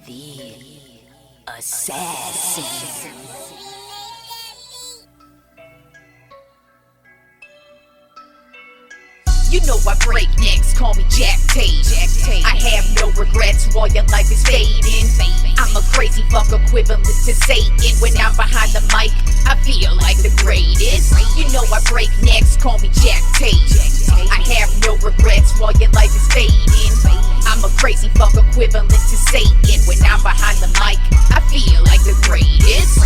The assassin. You know I break necks, call me Jack Tate. I have no regrets while your life is fading. I'm a crazy fuck equivalent to Satan. When I'm behind the mic, I feel like the greatest. You know I break necks, call me Jack Tate. I have no regrets while your life is fading. I'm a crazy fuck equivalent to Satan. When I'm behind the mic, I feel like the greatest.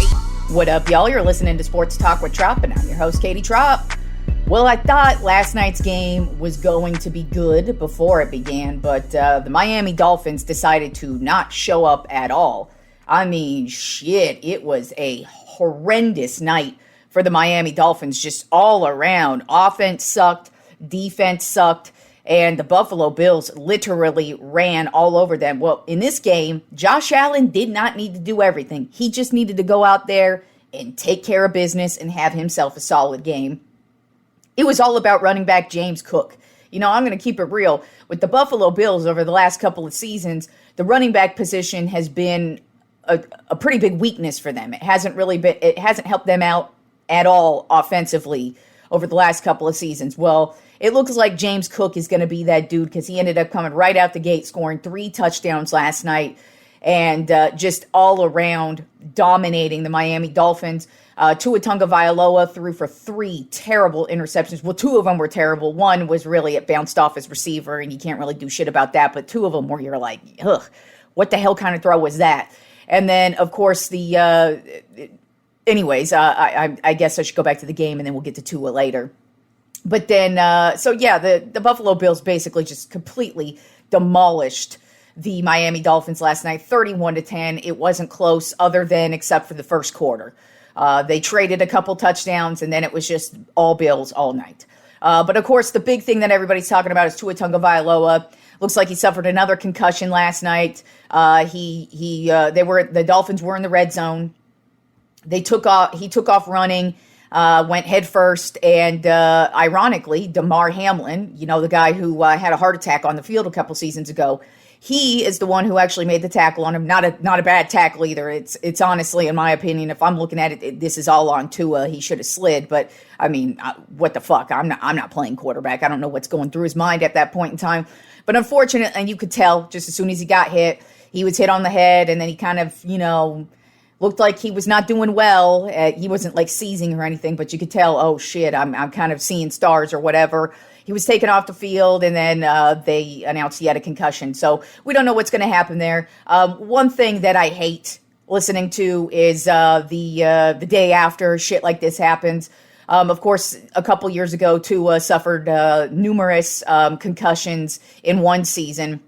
What up, y'all? You're listening to Sports Talk with Tropp, and I'm your host, Katie Tropp. Well, I thought last night's game was going to be good before it began, but the Miami Dolphins decided to not show up at all. I mean, shit, it was a horrendous night for the Miami Dolphins, just all around. Offense sucked, defense sucked, and the Buffalo Bills literally ran all over them. Well, in this game, Josh Allen did not need to do everything. He just needed to go out there and take care of business and have himself a solid game. It was all about running back James Cook. You know, I'm going to keep it real. With the Buffalo Bills over the last couple of seasons, the running back position has been a pretty big weakness for them. It hasn't helped them out at all offensively over the last couple of seasons. Well, it looks like James Cook is going to be that dude because he ended up coming right out the gate, scoring 3 touchdowns last night, and just all around dominating the Miami Dolphins. Tua Tagovailoa threw for 3 terrible interceptions. Well, 2 of them were terrible. One was really, it bounced off his receiver, and you can't really do shit about that. But 2 of them where you're like, ugh, what the hell kind of throw was that? And then, of course, anyways, I guess I should go back to the game, and then we'll get to Tua later. But then, the Buffalo Bills basically just completely demolished the Miami Dolphins last night, 31-10. It wasn't close except for the first quarter. They traded a couple touchdowns, and then it was just all Bills all night. But of course, the big thing that everybody's talking about is Tua Tagovailoa. Looks like he suffered another concussion last night. The Dolphins were in the red zone. He took off running, went head first, and ironically, Damar Hamlin, you know, the guy who had a heart attack on the field a couple seasons ago, he is the one who actually made the tackle on him. Not a bad tackle either. It's honestly, in my opinion, if I'm looking at it, this is all on Tua. He should have slid, but I mean, what the fuck? I'm not playing quarterback. I don't know what's going through his mind at that point in time. But unfortunately, and you could tell just as soon as he got hit, he was hit on the head, and then he kind of, you know, looked like he was not doing well. He wasn't like seizing or anything, but you could tell, oh shit, I'm kind of seeing stars or whatever. He was taken off the field, and then they announced he had a concussion. So we don't know what's going to happen there. One thing that I hate listening to is the day after shit like this happens. Of course, a couple years ago, Tua suffered numerous concussions in one season.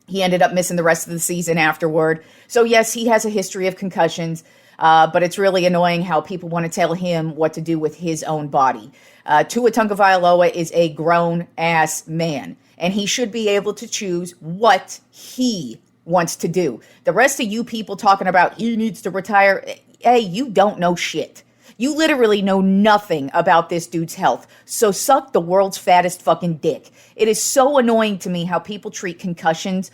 He ended up missing the rest of the season afterward. So yes, he has a history of concussions, but it's really annoying how people want to tell him what to do with his own body. Tua Tagovailoa is a grown-ass man, and he should be able to choose what he wants to do. The rest of you people talking about he needs to retire, hey, you don't know shit. You literally know nothing about this dude's health, so suck the world's fattest fucking dick. It is so annoying to me how people treat concussions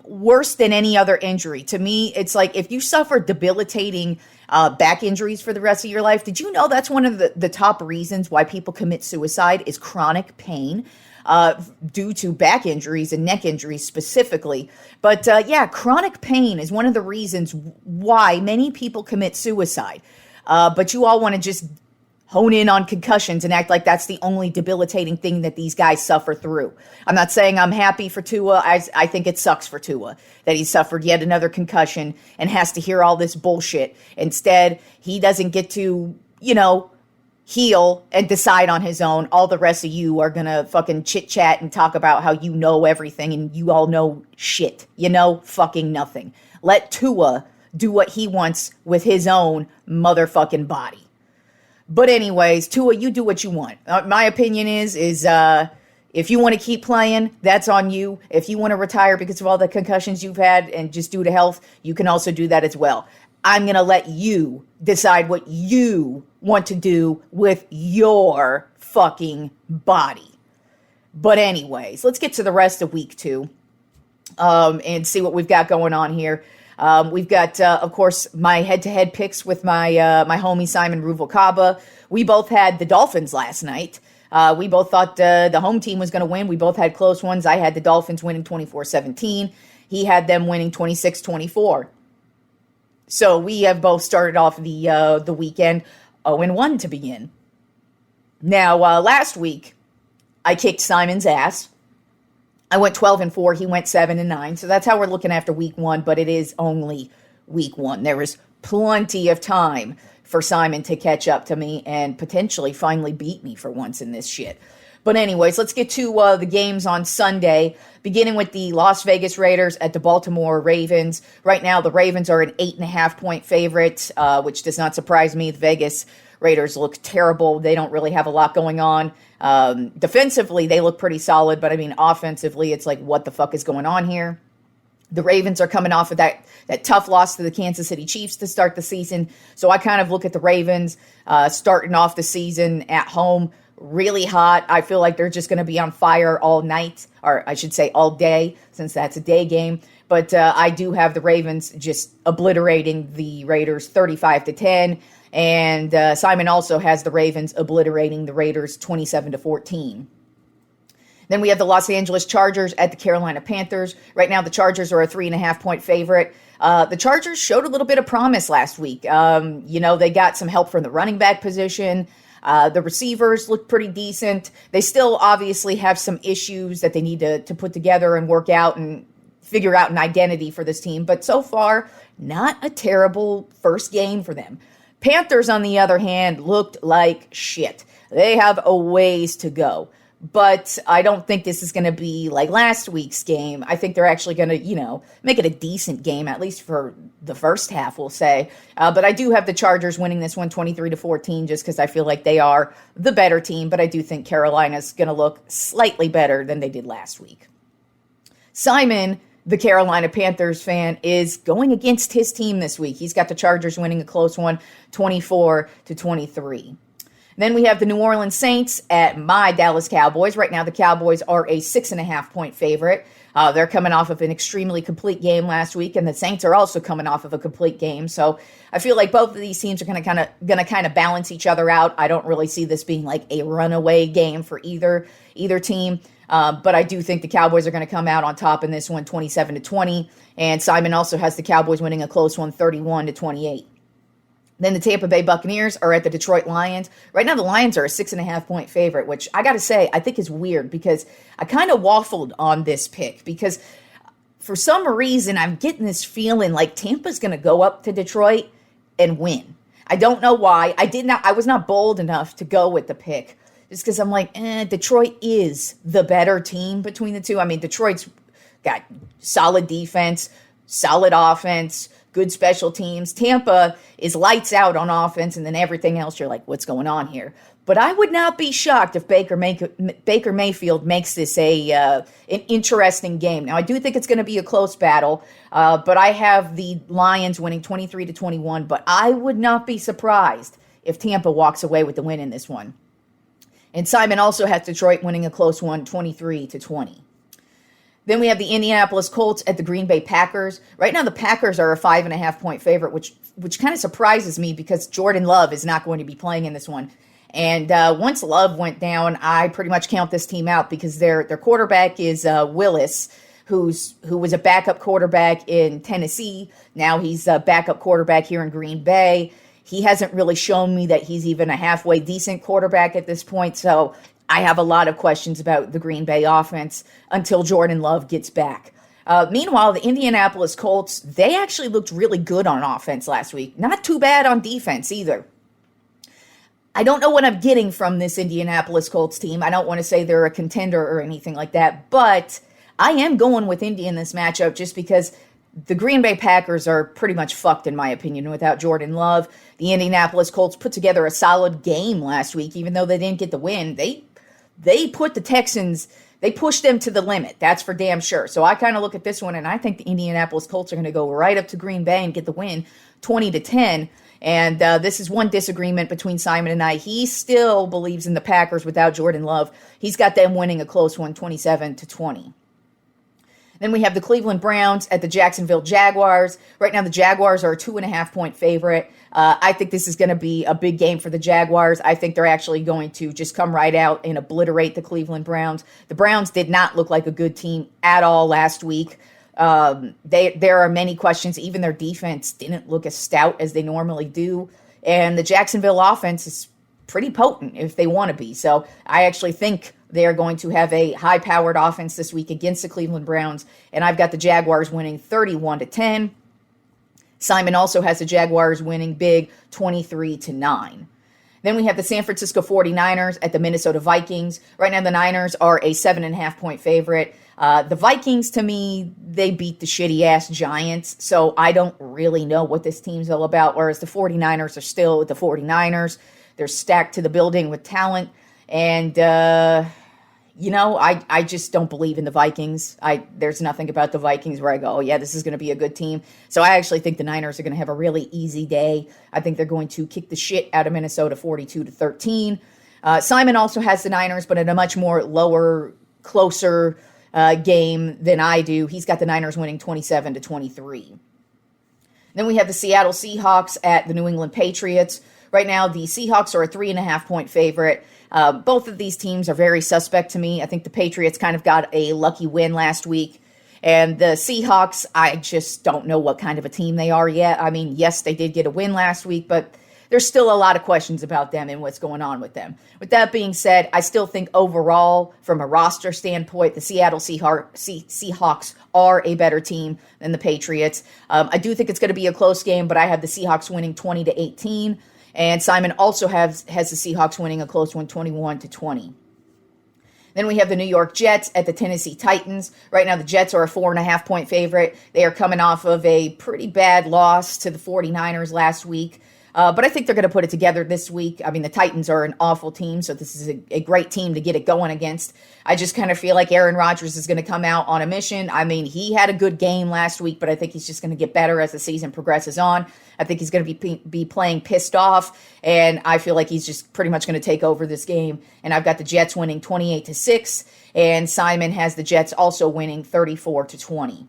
worse than any other injury. To me, it's like if you suffer debilitating back injuries for the rest of your life, did you know that's one of the top reasons why people commit suicide is chronic pain due to back injuries and neck injuries specifically? But chronic pain is one of the reasons why many people commit suicide. But you all want to just hone in on concussions and act like that's the only debilitating thing that these guys suffer through. I'm not saying I'm happy for Tua. I think it sucks for Tua that he suffered yet another concussion and has to hear all this bullshit. Instead, he doesn't get to, you know, heal and decide on his own. All the rest of you are going to fucking chit-chat and talk about how you know everything and you all know shit. You know fucking nothing. Let Tua do what he wants with his own motherfucking body. But anyways, Tua, you do what you want. My opinion is if you want to keep playing, that's on you. If you want to retire because of all the concussions you've had and just due to health, you can also do that as well. I'm going to let you decide what you want to do with your fucking body. But anyways, let's get to the rest of week 2. and see what we've got going on here. We've got, of course, my head-to-head picks with my homie Simon Ruvalcaba. We both had the Dolphins last night. We both thought the home team was going to win. We both had close ones. I had the Dolphins winning 24-17. He had them winning 26-24. So we have both started off the weekend 0-1 to begin. Now, last week, I kicked Simon's ass. I went 12-4. He went 7-9. So that's how we're looking after week one, but it is only week one. There is plenty of time for Simon to catch up to me and potentially finally beat me for once in this shit. But anyways, let's get to the games on Sunday, beginning with the Las Vegas Raiders at the Baltimore Ravens. Right now, the Ravens are an 8.5-point favorite, which does not surprise me. The Vegas Raiders look terrible. They don't really have a lot going on. Defensively, they look pretty solid, but I mean, offensively, it's like, what the fuck is going on here? The Ravens are coming off of that tough loss to the Kansas City Chiefs to start the season. So I kind of look at the Ravens starting off the season at home really hot. I feel like they're just going to be on fire all night, or I should say all day, since that's a day game. But I do have the Ravens just obliterating the Raiders 35-10. And Simon also has the Ravens obliterating the Raiders 27-14. Then we have the Los Angeles Chargers at the Carolina Panthers. Right now, the Chargers are a 3.5-point favorite. The Chargers showed a little bit of promise last week. They got some help from the running back position. The receivers look pretty decent. They still obviously have some issues that they need to put together and work out and figure out an identity for this team. But so far, not a terrible first game for them. Panthers, on the other hand, looked like shit. They have a ways to go. But I don't think this is going to be like last week's game. I think they're actually going to, make it a decent game, at least for the first half, we'll say. But I do have the Chargers winning this one 23-14 just because I feel like they are the better team. But I do think Carolina's going to look slightly better than they did last week. Simon, the Carolina Panthers fan, is going against his team this week. He's got the Chargers winning a close one 24-23. Then we have the New Orleans Saints at my Dallas Cowboys. Right now, the Cowboys are a 6.5-point favorite. They're coming off of an extremely complete game last week, and the Saints are also coming off of a complete game. So I feel like both of these teams are going to kind of balance each other out. I don't really see this being like a runaway game for either team. But I do think the Cowboys are going to come out on top in this one, 27-20. And Simon also has the Cowboys winning a close one, 31-28. Then the Tampa Bay Buccaneers are at the Detroit Lions. Right now, the Lions are a 6.5-point favorite, which I got to say, I think is weird because I kind of waffled on this pick because for some reason, I'm getting this feeling like Tampa's going to go up to Detroit and win. I don't know why. I was not bold enough to go with the pick just because I'm like, Detroit is the better team between the two. I mean, Detroit's got solid defense, solid offense, good special teams. Tampa is lights out on offense, and then everything else, you're like, what's going on here? But I would not be shocked if Baker Mayfield makes this an interesting game. Now, I do think it's going to be a close battle, but I have the Lions winning 23-21, but I would not be surprised if Tampa walks away with the win in this one. And Simon also has Detroit winning a close one, 23-20. Then we have the Indianapolis Colts at the Green Bay Packers. Right now, the Packers are a 5.5-point favorite, which kind of surprises me because Jordan Love is not going to be playing in this one. And once Love went down, I pretty much count this team out because their quarterback is Willis, who was a backup quarterback in Tennessee. Now he's a backup quarterback here in Green Bay. He hasn't really shown me that he's even a halfway decent quarterback at this point, so I have a lot of questions about the Green Bay offense until Jordan Love gets back. Meanwhile, the Indianapolis Colts, they actually looked really good on offense last week. Not too bad on defense either. I don't know what I'm getting from this Indianapolis Colts team. I don't want to say they're a contender or anything like that, but I am going with Indy in this matchup just because the Green Bay Packers are pretty much fucked, in my opinion, without Jordan Love. The Indianapolis Colts put together a solid game last week, even though they didn't get the win. They put the Texans, they pushed them to the limit. That's for damn sure. So I kind of look at this one, and I think the Indianapolis Colts are going to go right up to Green Bay and get the win, 20-10. And this is one disagreement between Simon and I. He still believes in the Packers without Jordan Love. He's got them winning a close one, 27-20. Then we have the Cleveland Browns at the Jacksonville Jaguars. Right now, the Jaguars are a 2.5-point favorite. I think this is going to be a big game for the Jaguars. I think they're actually going to just come right out and obliterate the Cleveland Browns. The Browns did not look like a good team at all last week. There are many questions. Even their defense didn't look as stout as they normally do. And the Jacksonville offense is pretty potent if they want to be. So I actually think they are going to have a high-powered offense this week against the Cleveland Browns, and I've got the Jaguars winning 31-10. Simon also has the Jaguars winning big 23-9. Then we have the San Francisco 49ers at the Minnesota Vikings. Right now the Niners are a 7.5-point favorite. The Vikings, to me, they beat the shitty-ass Giants, so I don't really know what this team's all about, whereas the 49ers are still the 49ers. They're stacked to the building with talent, and I just don't believe in the Vikings. There's nothing about the Vikings where I go, oh, yeah, this is going to be a good team. So I actually think the Niners are going to have a really easy day. I think they're going to kick the shit out of Minnesota 42-13. Simon also has the Niners, but in a much more lower, closer game than I do. He's got the Niners winning 27-23. Then we have the Seattle Seahawks at the New England Patriots. Right now, the Seahawks are a 3.5-point favorite. Both of these teams are very suspect to me. I think the Patriots kind of got a lucky win last week. And the Seahawks, I just don't know what kind of a team they are yet. I mean, yes, they did get a win last week, but there's still a lot of questions about them and what's going on with them. With that being said, I still think overall, from a roster standpoint, the Seattle Seahawks are a better team than the Patriots. I do think it's going to be a close game, but I have the Seahawks winning 20-18. And Simon also has the Seahawks winning a close one, 21-20. Then we have the New York Jets at the Tennessee Titans. Right now, the Jets are a 4.5-point favorite. They are coming off of a pretty bad loss to the 49ers last week. But I think they're going to put it together this week. I mean, the Titans are an awful team, so this is a great team to get it going against. I just kind of feel like Aaron Rodgers is going to come out on a mission. I mean, he had a good game last week, but I think he's just going to get better as the season progresses on. I think he's going to be playing pissed off, and I feel like he's just pretty much going to take over this game. And I've got the Jets winning 28-6, and Simon has the Jets also winning 34-20.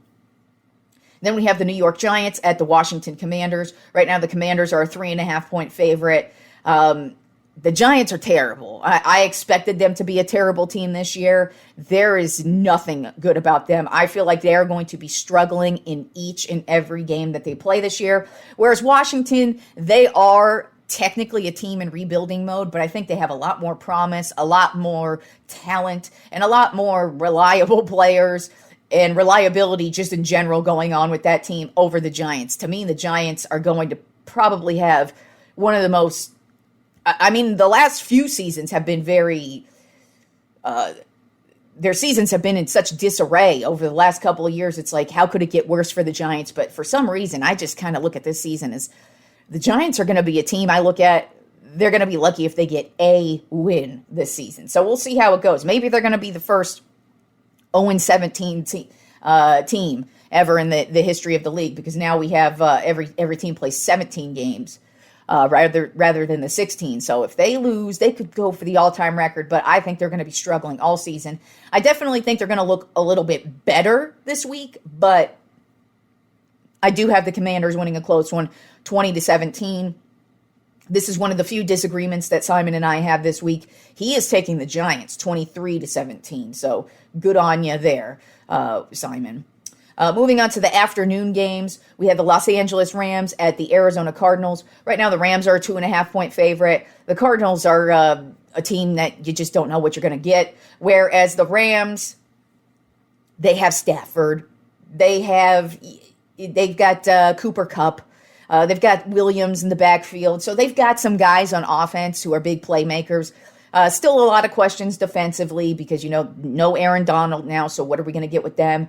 Then we have the New York Giants at the Washington Commanders. Right now, the Commanders are a 3.5-point favorite. The Giants are terrible. I expected them to be a terrible team this year. There is nothing good about them. I feel like they are going to be struggling in each and every game that they play this year. Whereas Washington, they are technically a team in rebuilding mode, but I think they have a lot more promise, a lot more talent, and a lot more reliable players and reliability just in general going on with that team over the Giants. To me, the Giants are going to probably have one of the most, I mean, the last few seasons have been very, their seasons have been in such disarray over the last couple of years. It's like, how could it get worse for the Giants? But for some reason, I just kind of look at this season as the Giants are going to be a team I look at, they're going to be lucky if they get a win this season. So we'll see how it goes. Maybe they're going to be the first 0-17 team ever in the history of the league, because now we have every team plays 17 games rather than the 16. So if they lose, they could go for the all-time record, but I think they're going to be struggling all season. I definitely think they're going to look a little bit better this week, but I do have the Commanders winning a close one, 20-17. This is one of the few disagreements that Simon and I have this week. He is taking the Giants 23-17. So good on you there, Simon. Moving on to the afternoon games, we have the Los Angeles Rams at the Arizona Cardinals. Right now, the Rams are a 2.5-point favorite. The Cardinals are a team that you just don't know what you're going to get. Whereas the Rams, they have Stafford. They've got Cooper Kupp. They've got Williams in the backfield. So they've got some guys on offense who are big playmakers. Still a lot of questions defensively because, no Aaron Donald now. So what are we going to get with them?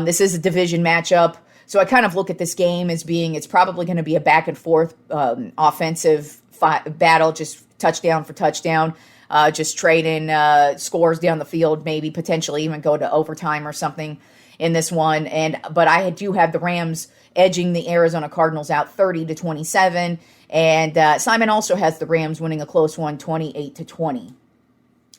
This is a division matchup. So I kind of look at this game as being, it's probably going to be a back and forth offensive battle, just touchdown for touchdown, just trading scores down the field, maybe potentially even go to overtime or something in this one. But I do have the Rams edging the Arizona Cardinals out 30-27. And Simon also has the Rams winning a close one, 28-20.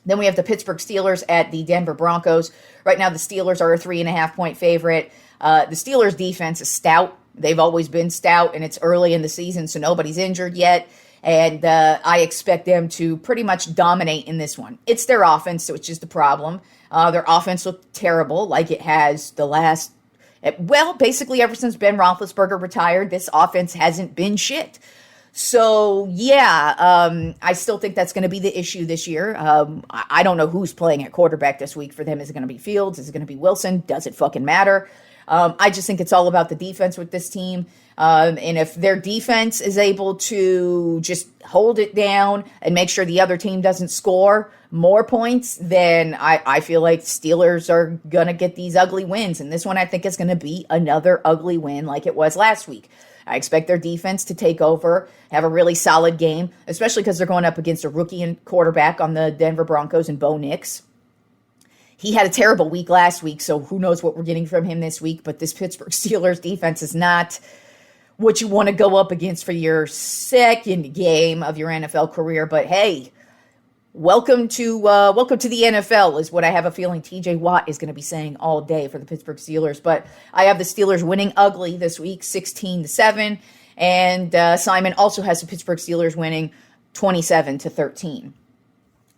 Then we have the Pittsburgh Steelers at the Denver Broncos. Right now, the Steelers are a 3.5-point favorite. The Steelers' defense is stout. They've always been stout, and it's early in the season, so nobody's injured yet. And I expect them to pretty much dominate in this one. It's their offense, so it's just a problem. Their offense looked terrible, like it has the last, well, basically ever since Ben Roethlisberger retired, this offense hasn't been shit. So, yeah, I still think that's going to be the issue this year. I don't know who's playing at quarterback this week for them. Is it going to be Fields? Is it going to be Wilson? Does it fucking matter? I just think it's all about the defense with this team. And if their defense is able to just hold it down and make sure the other team doesn't score more points, then I feel like Steelers are going to get these ugly wins. And this one I think is going to be another ugly win like it was last week. I expect their defense to take over, have a really solid game, especially because they're going up against a rookie and quarterback on the Denver Broncos and Bo Nix. He had a terrible week last week, so who knows what we're getting from him this week. But this Pittsburgh Steelers defense is not what you want to go up against for your second game of your NFL career. But hey, welcome to the NFL is what I have a feeling TJ Watt is going to be saying all day for the Pittsburgh Steelers. But I have the Steelers winning ugly this week, 16-7. And Simon also has the Pittsburgh Steelers winning 27-13.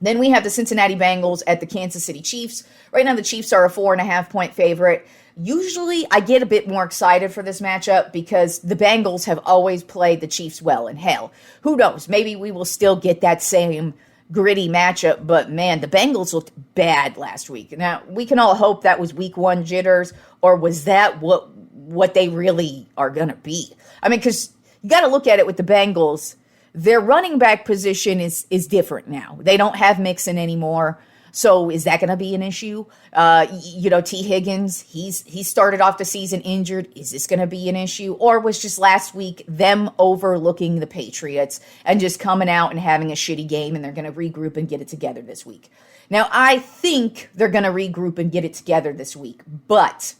Then we have the Cincinnati Bengals at the Kansas City Chiefs. Right now, the Chiefs are a 4.5-point favorite. Usually, I get a bit more excited for this matchup because the Bengals have always played the Chiefs well. And hell, who knows? Maybe we will still get that same gritty matchup. But man, the Bengals looked bad last week. Now, we can all hope that was week one jitters, or was that what they really are going to be? I mean, because you got to look at it with the Bengals. Their running back position is different now. They don't have Mixon anymore. So is that going to be an issue? T. Higgins, he started off the season injured. Is this going to be an issue? Or was just last week them overlooking the Patriots and just coming out and having a shitty game and they're going to regroup and get it together this week? Now, I think they're going to regroup and get it together this week. But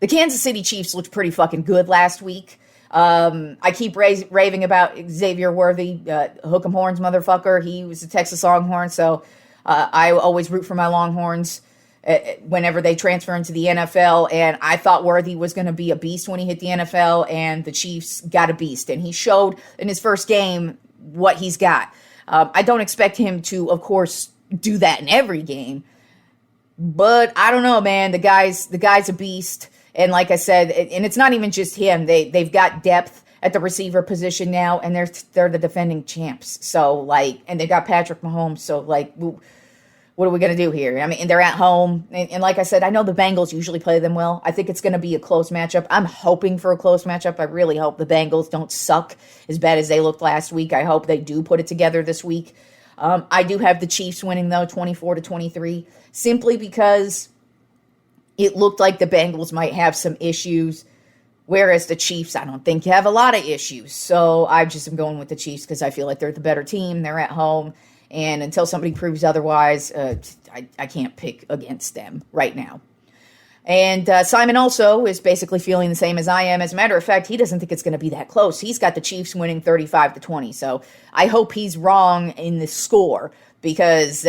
the Kansas City Chiefs looked pretty fucking good last week. I keep raving about Xavier Worthy, hook 'em horns motherfucker. He was a Texas Longhorn, so I always root for my Longhorns whenever they transfer into the NFL, and I thought Worthy was going to be a beast when he hit the NFL, and the Chiefs got a beast, and he showed in his first game what he's got. I don't expect him to, of course, do that in every game, but I don't know, man. The guy's a beast. And like I said, and it's not even just him. They've got depth at the receiver position now, and they're the defending champs. So and they got Patrick Mahomes. So what are we gonna do here? I mean, and they're at home, and like I said, I know the Bengals usually play them well. I think it's gonna be a close matchup. I'm hoping for a close matchup. I really hope the Bengals don't suck as bad as they looked last week. I hope they do put it together this week. I do have the Chiefs winning though, 24-23, simply because it looked like the Bengals might have some issues, whereas the Chiefs, I don't think, have a lot of issues. So I just am going with the Chiefs because I feel like they're the better team. They're at home. And until somebody proves otherwise, I can't pick against them right now. And Simon also is basically feeling the same as I am. As a matter of fact, he doesn't think it's going to be that close. He's got the Chiefs winning 35-20. So I hope he's wrong in the score because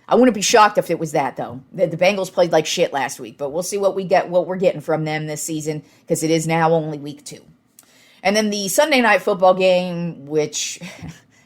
I wouldn't be shocked if it was that, though. The Bengals played like shit last week, but we'll see what we're getting from them this season because it is now only week 2. And then the Sunday night football game, which,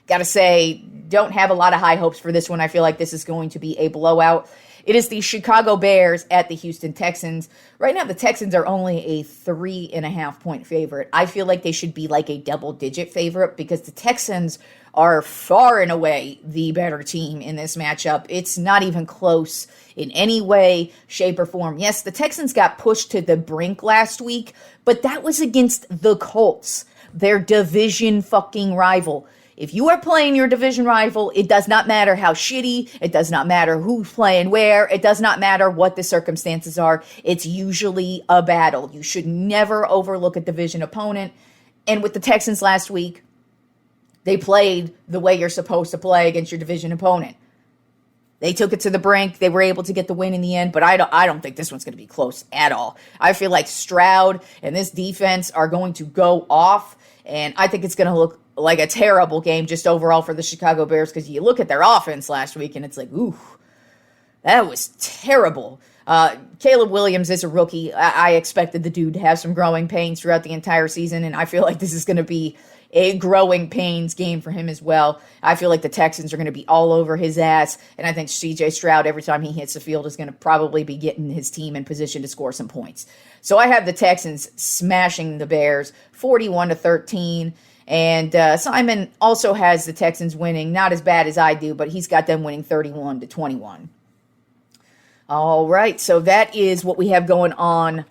gotta say, don't have a lot of high hopes for this one. I feel like this is going to be a blowout. It is the Chicago Bears at the Houston Texans. Right now, the Texans are only a 3.5-point favorite. I feel like they should be like a double-digit favorite because the Texans are far and away the better team in this matchup. It's not even close in any way, shape, or form. Yes, the Texans got pushed to the brink last week, but that was against the Colts, their division fucking rival. If you are playing your division rival, it does not matter how shitty, it does not matter who's playing where, it does not matter what the circumstances are. It's usually a battle. You should never overlook a division opponent. And with the Texans last week, they played the way you're supposed to play against your division opponent. They took it to the brink. They were able to get the win in the end, but I don't think this one's going to be close at all. I feel like Stroud and this defense are going to go off, and I think it's going to look like a terrible game just overall for the Chicago Bears, because you look at their offense last week and it's like, ooh, that was terrible. Caleb Williams is a rookie. I expected the dude to have some growing pains throughout the entire season, and I feel like this is going to be a growing pains game for him as well. I feel like the Texans are going to be all over his ass, and I think C.J. Stroud, every time he hits the field, is going to probably be getting his team in position to score some points. So I have the Texans smashing the Bears 41-13, and Simon also has the Texans winning, not as bad as I do, but he's got them winning 31-21. All right, so that is what we have going on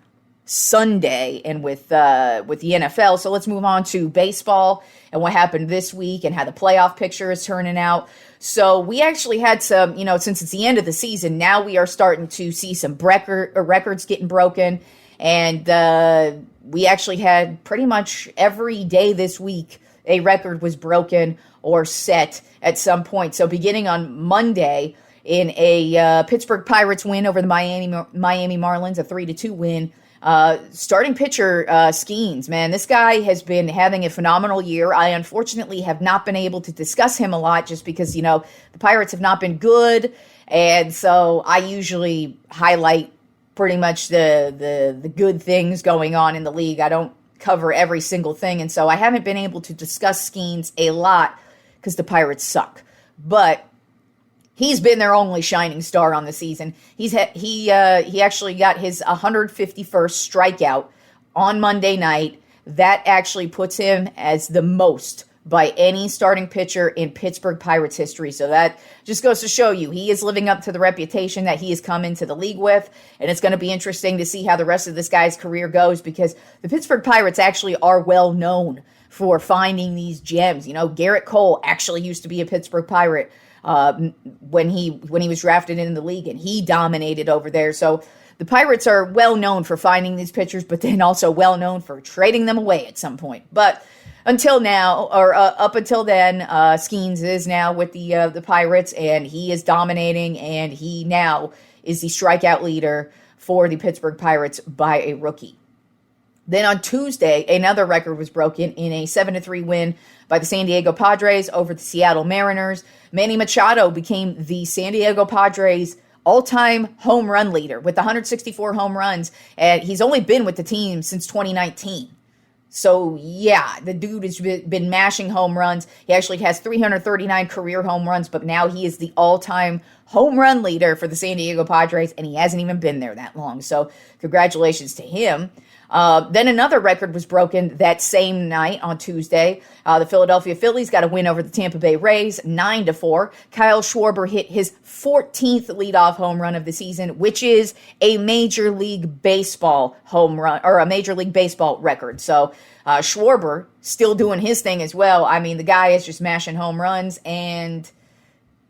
Sunday and with the NFL. So let's move on to baseball and what happened this week and how the playoff picture is turning out. So we actually had some, since it's the end of the season, now we are starting to see some records getting broken. And we actually had pretty much every day this week, a record was broken or set at some point. So beginning on Monday, in a Pittsburgh Pirates win over the Miami Marlins, a 3-2 win. Starting pitcher Skeens, man, this guy has been having a phenomenal year. I unfortunately have not been able to discuss him a lot just because, the Pirates have not been good. And so I usually highlight pretty much the good things going on in the league. I don't cover every single thing. And so I haven't been able to discuss Skeens a lot because the Pirates suck. But he's been their only shining star on the season. He actually got his 151st strikeout on Monday night. That actually puts him as the most by any starting pitcher in Pittsburgh Pirates history. So that just goes to show you he is living up to the reputation that he has come into the league with. And it's going to be interesting to see how the rest of this guy's career goes, because the Pittsburgh Pirates actually are well known for finding these gems. Garrett Cole actually used to be a Pittsburgh Pirate when he was drafted into the league, and he dominated over there. So the Pirates are well known for finding these pitchers, but then also well known for trading them away at some point. But until now, or up until then, Skeens is now with the Pirates, and he is dominating, and he now is the strikeout leader for the Pittsburgh Pirates by a rookie. Then on Tuesday, another record was broken in a 7-3 win by the San Diego Padres over the Seattle Mariners. Manny Machado became the San Diego Padres all-time home run leader with 164 home runs, and he's only been with the team since 2019. So, yeah, the dude has been mashing home runs. He actually has 339 career home runs, but now he is the all-time home run leader for the San Diego Padres, and he hasn't even been there that long. So, congratulations to him. Then another record was broken that same night on Tuesday. The Philadelphia Phillies got a win over the Tampa Bay Rays, 9-4. Kyle Schwarber hit his 14th leadoff home run of the season, which is a Major League Baseball home run, or a Major League Baseball record. So Schwarber still doing his thing as well. I mean, the guy is just mashing home runs, and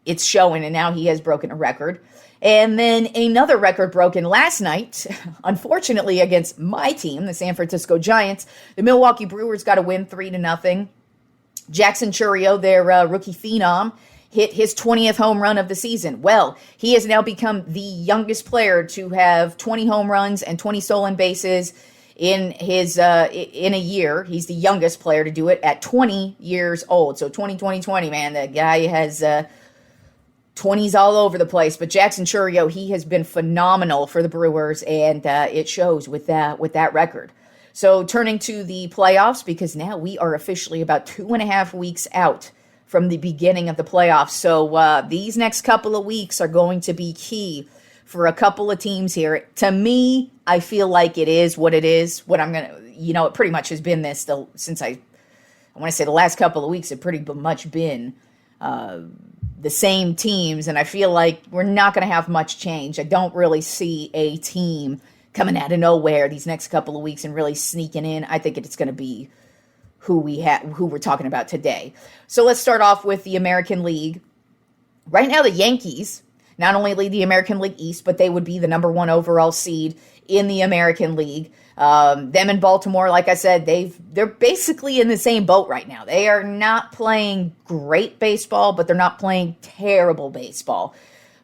it's showing, and now he has broken a record. And then another record broken last night, unfortunately against my team, the San Francisco Giants. The Milwaukee Brewers got a win 3-0. Jackson Chourio, their rookie phenom, hit his 20th home run of the season. Well, he has now become the youngest player to have 20 home runs and 20 stolen bases in a year. He's the youngest player to do it at 20 years old. So 20, man, the guy has 20s all over the place. But Jackson Chourio, he has been phenomenal for the Brewers, and it shows with that record. So turning to the playoffs, because now we are officially about 2.5 weeks out from the beginning of the playoffs. So these next couple of weeks are going to be key for a couple of teams here. To me, I feel like it is what it is. What I'm going to, it pretty much has been this since I want to say the last couple of weeks have pretty much been the same teams, and I feel like we're not going to have much change. I don't really see a team coming out of nowhere these next couple of weeks and really sneaking in. I think it's going to be who we're talking about today. So let's start off with the American League. Right now, the Yankees not only lead the American League East, but they would be the number 1 overall seed in the American League. Them and Baltimore, like I said, they're basically in the same boat right now. They are not playing great baseball, but they're not playing terrible baseball.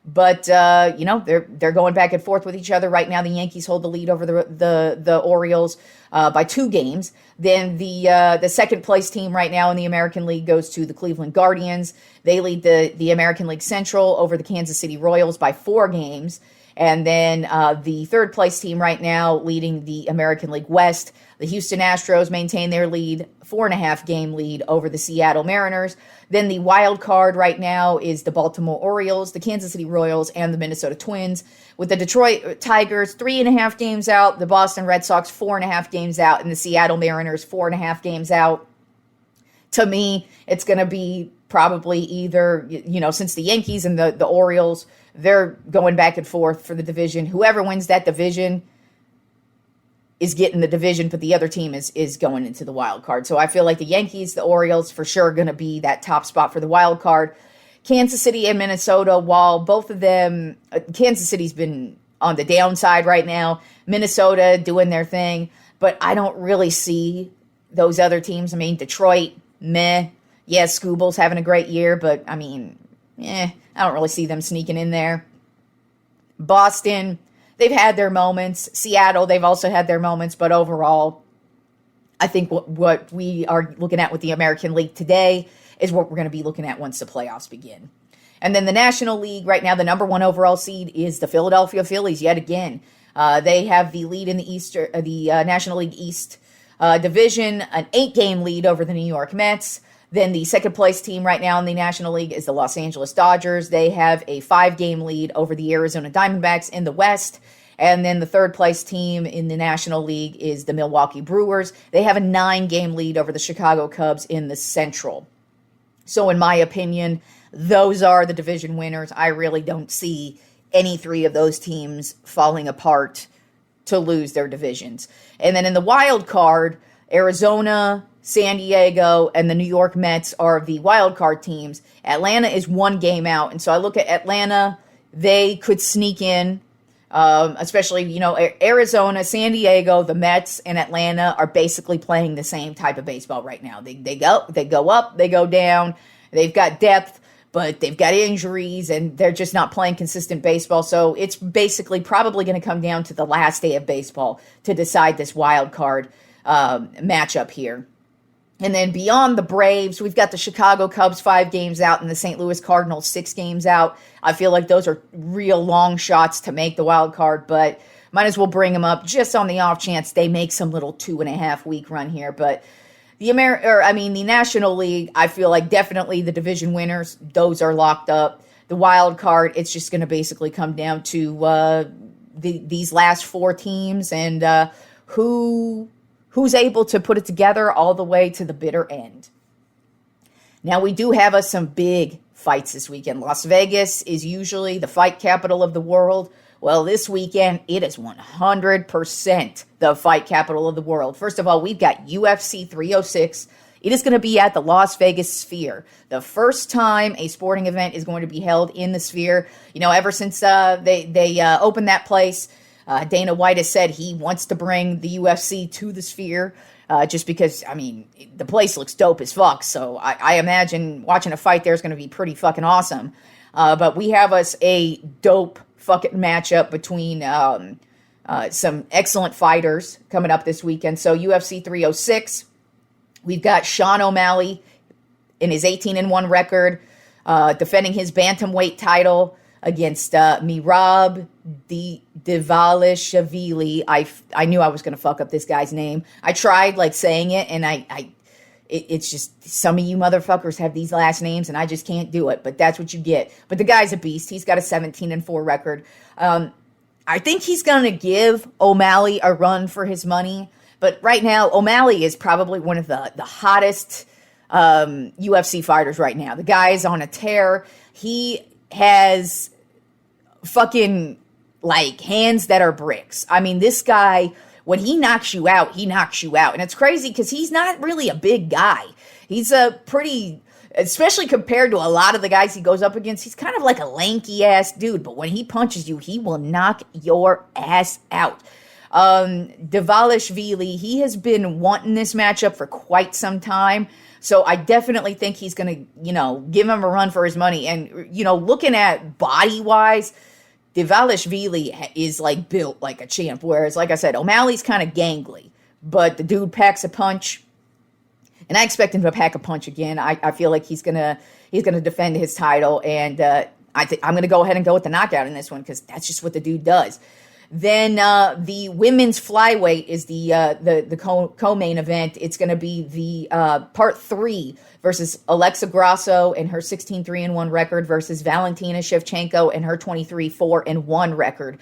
But they're going back and forth with each other right now. The Yankees hold the lead over the Orioles by 2 games. Then the second place team right now in the American League goes to the Cleveland Guardians. They lead the American League Central over the Kansas City Royals by 4 games. And then the third place team right now leading the American League West, the Houston Astros maintain their lead, 4.5 game lead over the Seattle Mariners. Then the wild card right now is the Baltimore Orioles, the Kansas City Royals, and the Minnesota Twins. With the Detroit Tigers 3.5 games out, the Boston Red Sox 4.5 games out, and the Seattle Mariners 4.5 games out. To me, it's going to be probably either, since the Yankees and the Orioles, they're going back and forth for the division. Whoever wins that division is getting the division, but the other team is going into the wild card. So I feel like the Yankees, the Orioles, for sure going to be that top spot for the wild card. Kansas City and Minnesota, while both of them, Kansas City's been on the downside right now. Minnesota doing their thing, but I don't really see those other teams. I mean, Detroit, meh. Yeah, Scooble's having a great year, but I mean, I don't really see them sneaking in there. Boston, they've had their moments. Seattle, they've also had their moments. But overall, I think what we are looking at with the American League today is what we're going to be looking at once the playoffs begin. And then the National League, right now, the number 1 overall seed is the Philadelphia Phillies yet again. They have the lead in the National League East division, an 8-game lead over the New York Mets. Then the second place team right now in the National League is the Los Angeles Dodgers. They have a 5-game lead over the Arizona Diamondbacks in the West. And then the third place team in the National League is the Milwaukee Brewers. They have a 9-game lead over the Chicago Cubs in the Central. So in my opinion, those are the division winners. I really don't see any 3 of those teams falling apart to lose their divisions. And then in the wild card, Arizona, San Diego, and the New York Mets are the wild card teams. Atlanta is 1 game out. And so I look at Atlanta, they could sneak in, especially, Arizona, San Diego, the Mets, and Atlanta are basically playing the same type of baseball right now. They go up, they go down. They've got depth, but they've got injuries, and they're just not playing consistent baseball. So it's basically probably going to come down to the last day of baseball to decide this wild card matchup here. And then beyond the Braves, we've got the Chicago Cubs 5 games out and the St. Louis Cardinals 6 games out. I feel like those are real long shots to make the wild card, but might as well bring them up just on the off chance they make some little 2.5-week run here. But the National League, I feel like definitely the division winners, those are locked up. The wild card, it's just going to basically come down to these last 4 teams and who's able to put it together all the way to the bitter end. Now, we do have some big fights this weekend. Las Vegas is usually the fight capital of the world. Well, this weekend, it is 100% the fight capital of the world. First of all, we've got UFC 306. It is going to be at the Las Vegas Sphere. The first time a sporting event is going to be held in the Sphere. Ever since they opened that place, Dana White has said he wants to bring the UFC to the Sphere just because, the place looks dope as fuck. So I imagine watching a fight there is going to be pretty fucking awesome. But we have us a dope fucking matchup between some excellent fighters coming up this weekend. So UFC 306, we've got Sean O'Malley in his 18-1 record, defending his bantamweight title against Mirab Divalishvili. I knew I was going to fuck up this guy's name. I tried saying it, and it's just some of you motherfuckers have these last names, and I just can't do it. But that's what you get. But the guy's a beast. He's got a 17-4 record. I think he's going to give O'Malley a run for his money. But right now, O'Malley is probably one of the hottest UFC fighters right now. The guy is on a tear. He has fucking hands that are bricks. This guy, when he knocks you out, he knocks you out. And it's crazy because he's not really a big guy. He's a pretty, especially compared to a lot of the guys he goes up against, he's kind of like a lanky ass dude. But when he punches you, he will knock your ass out. Dvalishvili, he has been wanting this matchup for quite some time. So I definitely think he's going to, give him a run for his money. And, looking at body-wise, Dvalishvili is, built like a champ. Whereas, like I said, O'Malley's kind of gangly. But the dude packs a punch. And I expect him to pack a punch again. I feel like he's gonna defend his title. And I'm going to go ahead and go with the knockout in this one because that's just what the dude does. Then the women's flyweight is the co-main event. It's going to be the part 3 versus Alexa Grasso and her 16-3-1 record versus Valentina Shevchenko and her 23-4-1 record.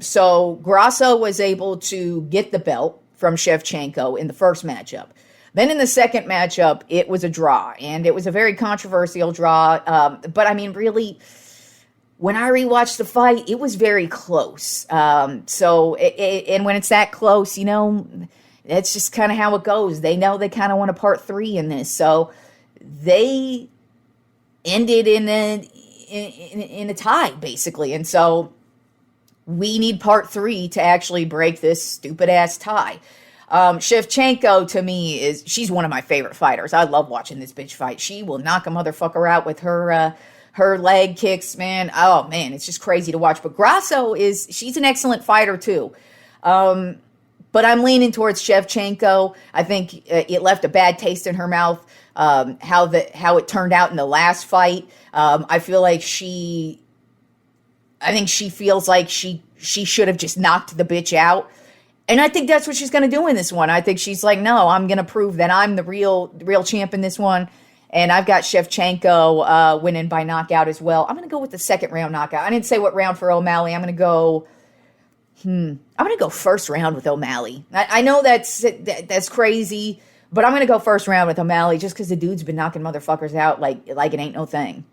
So Grasso was able to get the belt from Shevchenko in the first matchup. Then in the second matchup, it was a draw, and it was a very controversial draw. But I mean, really, when I rewatched the fight, it was very close. And when it's that close, that's just kind of how it goes. They know they kind of want a part 3 in this, so they ended in a tie, basically. And so we need part 3 to actually break this stupid ass tie. Shevchenko, to me, she's one of my favorite fighters. I love watching this bitch fight. She will knock a motherfucker out with her leg kicks, man. Oh, man, it's just crazy to watch. But Grasso she's an excellent fighter, too. But I'm leaning towards Shevchenko. I think it left a bad taste in her mouth, how it turned out in the last fight. I feel like she feels like she should have just knocked the bitch out. And I think that's what she's going to do in this one. I think she's like, no, I'm going to prove that I'm the real champ in this one. And I've got Shevchenko winning by knockout as well. I'm going to go with the second round knockout. I didn't say what round for O'Malley. I'm going to go first round with O'Malley. I know that's crazy, but I'm going to go first round with O'Malley just because the dude's been knocking motherfuckers out like it ain't no thing.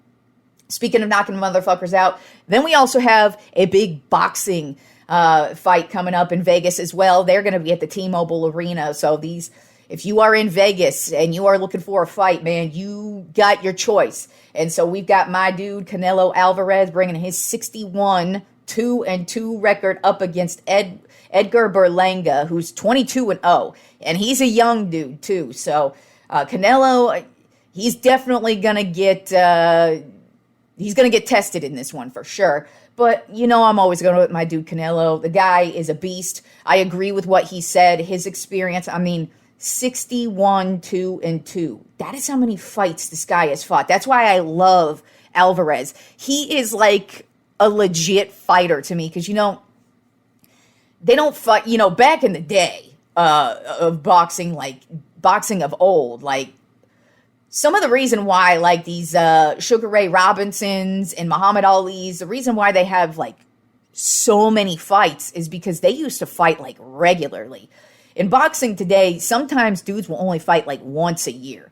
Speaking of knocking motherfuckers out, then we also have a big boxing fight coming up in Vegas as well. They're going to be at the T-Mobile Arena. So if you are in Vegas and you are looking for a fight, man, you got your choice. And so we've got my dude Canelo Alvarez bringing his 61-2-2 record up against Edgar Berlanga, who's 22-0, and he's a young dude too. So Canelo, he's definitely gonna get tested in this one for sure. But, I'm always going with my dude Canelo. The guy is a beast. I agree with what he said. His experience, 61-2-2. That is how many fights this guy has fought. That's why I love Alvarez. He is like a legit fighter to me because, they don't fight, back in the day of boxing, like boxing of old, like, some of the reason why, these Sugar Ray Robinsons and Muhammad Ali's, the reason why they have, so many fights is because they used to fight, regularly. In boxing today, sometimes dudes will only fight, once a year.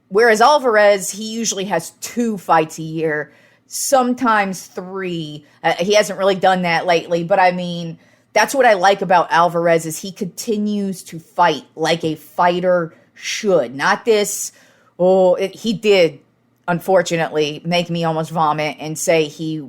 Whereas Alvarez, he usually has 2 fights a year, sometimes 3. He hasn't really done that lately, but, that's what I like about Alvarez is he continues to fight like a fighter should. Not this, he did, unfortunately, make me almost vomit and say he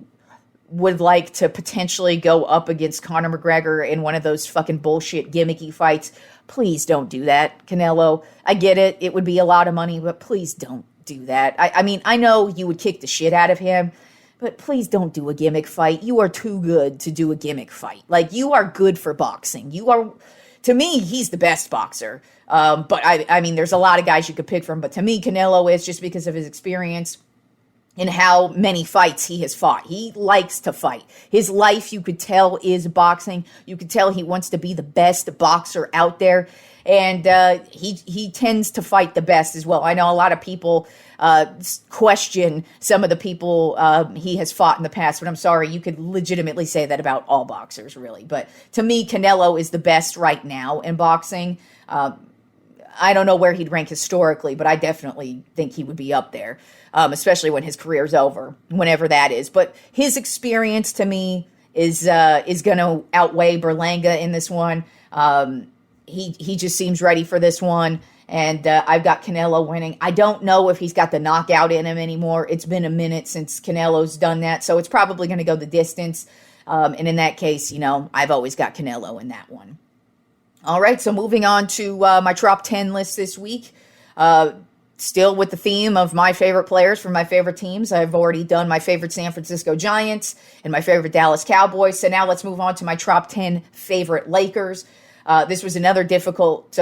would like to potentially go up against Conor McGregor in one of those fucking bullshit gimmicky fights. Please don't do that, Canelo. I get it. It would be a lot of money, but please don't do that. I know you would kick the shit out of him, but please don't do a gimmick fight. You are too good to do a gimmick fight. You are good for boxing. To me, he's the best boxer. But there's a lot of guys you could pick from. But to me, Canelo is just because of his experience and how many fights he has fought. He likes to fight. His life, you could tell, is boxing. You could tell he wants to be the best boxer out there. And he tends to fight the best as well. I know a lot of people question some of the people he has fought in the past, but I'm sorry, you could legitimately say that about all boxers, really. But to me, Canelo is the best right now in boxing. I don't know where he'd rank historically, but I definitely think he would be up there, especially when his career's over, whenever that is. But his experience to me is going to outweigh Berlanga in this one. He just seems ready for this one, and I've got Canelo winning. I don't know if he's got the knockout in him anymore. It's been a minute since Canelo's done that, so it's probably going to go the distance. And in that case, I've always got Canelo in that one. All right, so moving on to my Tropp 10 list this week. Still with the theme of my favorite players from my favorite teams. I've already done my favorite San Francisco Giants and my favorite Dallas Cowboys. So now let's move on to my Tropp 10 favorite Lakers. This was another difficult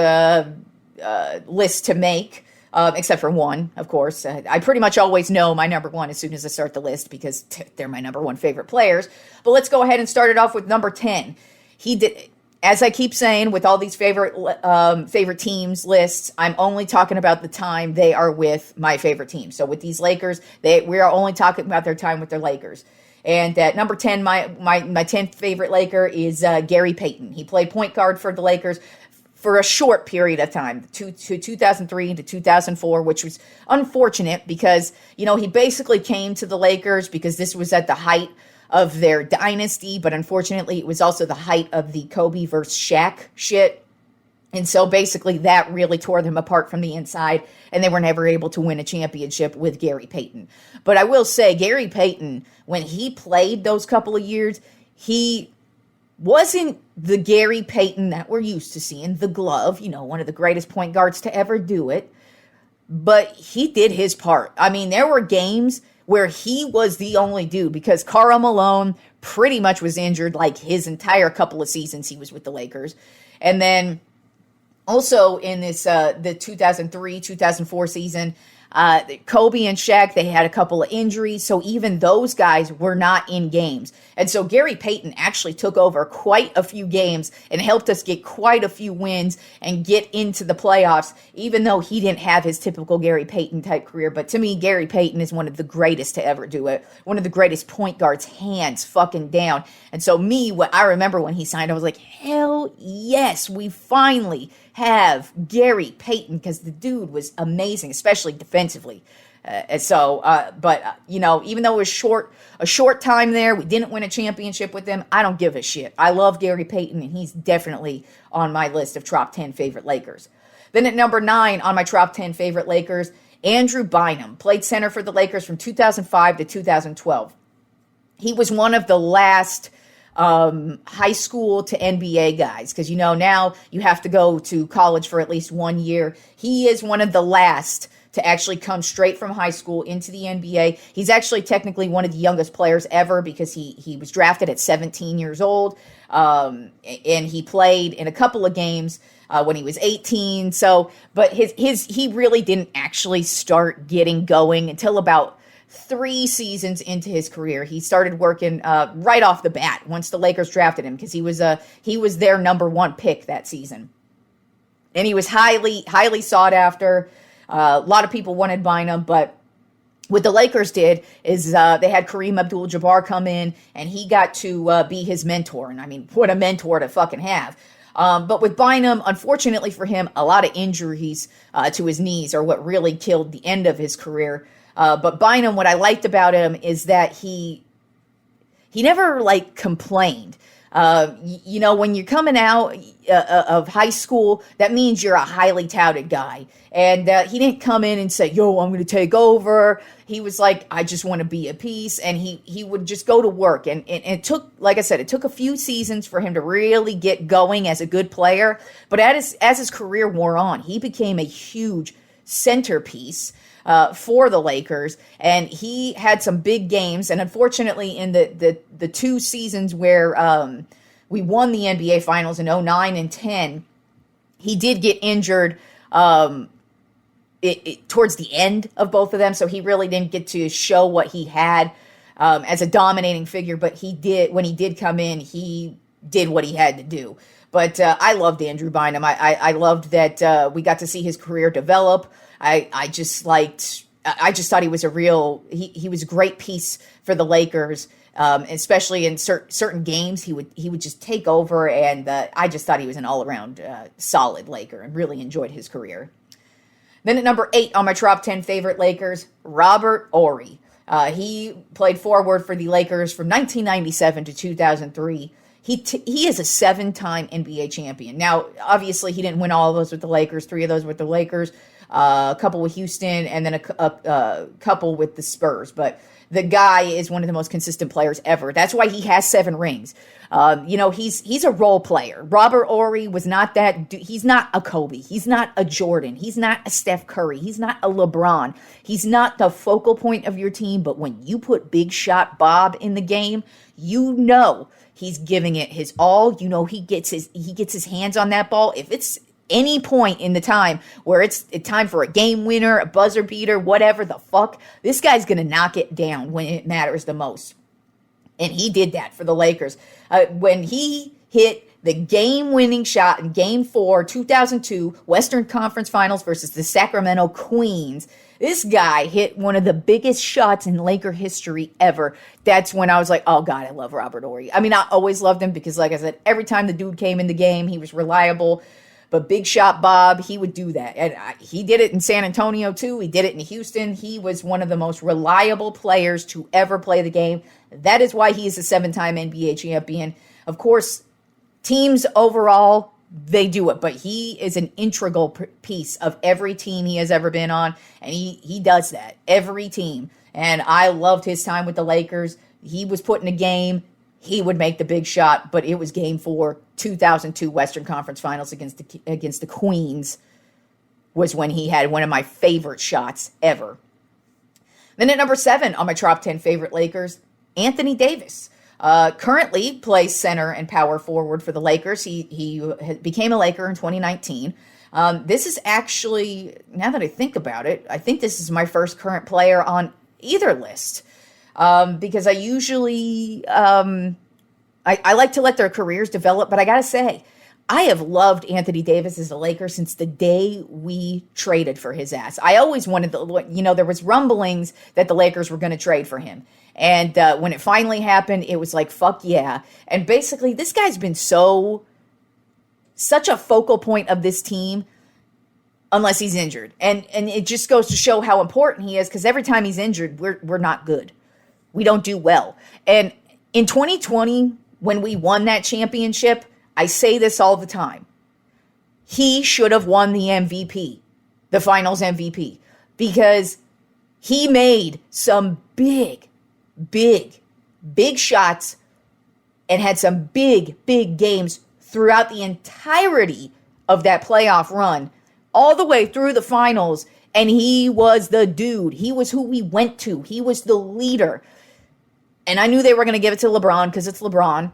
list to make, except for one, of course. I pretty much always know my number one as soon as I start the list because they're my number one favorite players. But let's go ahead and start it off with number 10. He did... As I keep saying, with all these favorite teams lists, I'm only talking about the time they are with my favorite team. So with these Lakers, we are only talking about their time with their Lakers. And at number 10, my 10th favorite Laker is Gary Payton. He played point guard for the Lakers for a short period of time, to 2003 to 2004, which was unfortunate because, he basically came to the Lakers because this was at the height of their dynasty, but unfortunately it was also the height of the Kobe versus Shaq shit. And so basically that really tore them apart from the inside, and they were never able to win a championship with Gary Payton. But I will say, Gary Payton, when he played those couple of years, he wasn't the Gary Payton that we're used to seeing, the glove, one of the greatest point guards to ever do it. But he did his part. I mean, there were games where he was the only dude because Karl Malone pretty much was injured like his entire couple of seasons he was with the Lakers. And then also in this the 2003-2004 season, Kobe and Shaq, they had a couple of injuries, so even those guys were not in games. And so Gary Payton actually took over quite a few games and helped us get quite a few wins and get into the playoffs, even though he didn't have his typical Gary Payton type career. But to me, Gary Payton is one of the greatest to ever do it. One of the greatest point guards, hands fucking down. And so what I remember when he signed, I was like, hell yes, we finally have Gary Payton, because the dude was amazing, especially defensively. Even though it was a short time there, we didn't win a championship with them, I don't give a shit. I love Gary Payton, and he's definitely on my list of Tropp 10 favorite Lakers. Then at number 9 on my Tropp 10 favorite Lakers, Andrew Bynum, played center for the Lakers from 2005 to 2012. He was one of the last high school to NBA guys, because now you have to go to college for at least 1 year. He is one of the last to actually come straight from high school into the NBA. He's actually technically one of the youngest players ever because he was drafted at 17 years old, and he played in a couple of games when he was 18. But he really didn't actually start getting going until about 3 seasons into his career. He started working right off the bat once the Lakers drafted him, because he was their number 1 pick that season, and he was highly sought after. A lot of people wanted Bynum, but what the Lakers did is they had Kareem Abdul-Jabbar come in, and he got to be his mentor. And I mean, what a mentor to fucking have. But with Bynum, unfortunately for him, a lot of injuries to his knees are what really killed the end of his career. But Bynum, what I liked about him is that he never complained. When you're coming out of high school, that means you're a highly touted guy. And he didn't come in and say, yo, I'm going to take over. He was like, I just want to be a piece. And he would just go to work. And it took, like I said, it took a few seasons for him to really get going as a good player. But as his career wore on, he became a huge centerpiece for the Lakers, and he had some big games. And unfortunately, in the 2 seasons where we won the NBA Finals in 2009 and 10, he did get injured towards the end of both of them, so he really didn't get to show what he had as a dominating figure. But when he did come in, he did what he had to do. But I loved Andrew Bynum. I loved that we got to see his career develop. I just thought he was he was a great piece for the Lakers, especially in certain games. He would just take over, and I just thought he was an all-around solid Laker, and really enjoyed his career. Then at number 8 on my Tropp 10 favorite Lakers, Robert Horry. He played forward for the Lakers from 1997 to 2003. He is a 7-time NBA champion. Now, obviously, he didn't win all of those with the Lakers. 3 of those with the Lakers, a couple with Houston, and then a couple with the Spurs. But The guy is one of the most consistent players ever. That's why he has 7 rings. He's a role player. Robert Horry was not that. He's not a Kobe. He's not a Jordan. He's not a Steph Curry. He's not a LeBron. He's not the focal point of your team. But when you put Big Shot Bob in the game, you know he's giving it his all. You know he gets his hands on that ball. If it's any point in the time where it's time for a game winner, a buzzer beater, whatever the fuck, this guy's going to knock it down when it matters the most. And he did that for the Lakers. When he hit the game-winning shot in Game 4, 2002, Western Conference Finals versus the Sacramento Queens, this guy hit one of the biggest shots in Laker history ever. That's when I was like, oh, God, I love Robert Horry. I mean, I always loved him because, like I said, every time the dude came in the game, he was reliable. But Big Shot Bob, he would do that. And he did it in San Antonio, too. He did it in Houston. He was one of the most reliable players to ever play the game. That is why he is a 7-time NBA champion. Of course, teams overall, they do it. But he is an integral piece of every team he has ever been on. And he does that. Every team. And I loved his time with the Lakers. He was put in a game. He would make the big shot, but it was Game 4, 2002 Western Conference Finals against the Queens was when he had one of my favorite shots ever. Then at number 7 on my top 10 favorite Lakers, Anthony Davis. Currently plays center and power forward for the Lakers. He became a Laker in 2019. This is actually, now that I think about it, I think this is my first current player on either list. Because I usually, I like to let their careers develop, but I gotta say, I have loved Anthony Davis as a Laker since the day we traded for his ass. I always wanted there was rumblings that the Lakers were going to trade for him. And when it finally happened, it was like, fuck yeah. And basically, this guy's been such a focal point of this team, unless he's injured. And it just goes to show how important he is, because every time he's injured, we're not good. We don't do well. And in 2020, when we won that championship, I say this all the time. He should have won the MVP, the finals MVP, because he made some big shots and had some big games throughout the entirety of that playoff run, all the way through the finals. And he was the dude. He was who we went to. He was the leader. And I knew they were going to give it to LeBron because it's LeBron.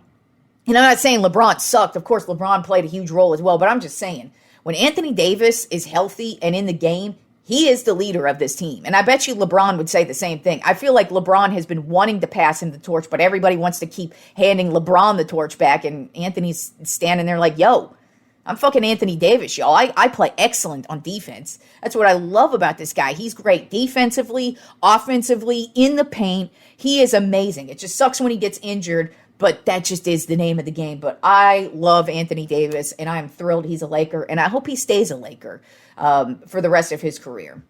And I'm not saying LeBron sucked. Of course, LeBron played a huge role as well. But I'm just saying, when Anthony Davis is healthy and in the game, he is the leader of this team. And I bet you LeBron would say the same thing. I feel like LeBron has been wanting to pass him the torch, but everybody wants to keep handing LeBron the torch back. And Anthony's standing there like, yo, I'm fucking Anthony Davis, y'all. I play excellent on defense. That's what I love about this guy. He's great defensively, offensively, in the paint. He is amazing. It just sucks when he gets injured, but that just is the name of the game. But I love Anthony Davis, and I'm thrilled he's a Laker, and I hope he stays a Laker for the rest of his career.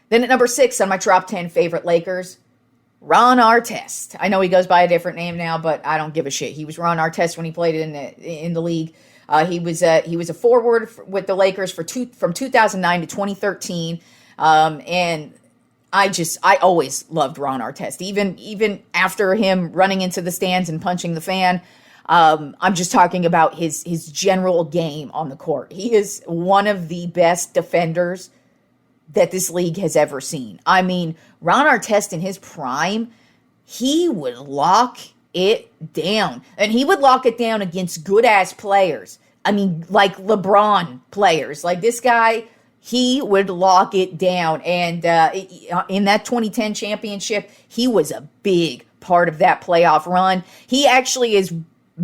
Then at number 6 on my top 10 favorite Lakers, Ron Artest. I know he goes by a different name now, but I don't give a shit. He was Ron Artest when he played in the league. He was a forward with the Lakers from 2009 to 2013, and I always loved Ron Artest, even after him running into the stands and punching the fan. I'm just talking about his general game on the court. He is one of the best defenders that this league has ever seen. I mean, Ron Artest in his prime, he would lock it down. And he would lock it down against good-ass players. I mean, like LeBron players. Like this guy, he would lock it down. And in that 2010 championship, he was a big part of that playoff run. He actually is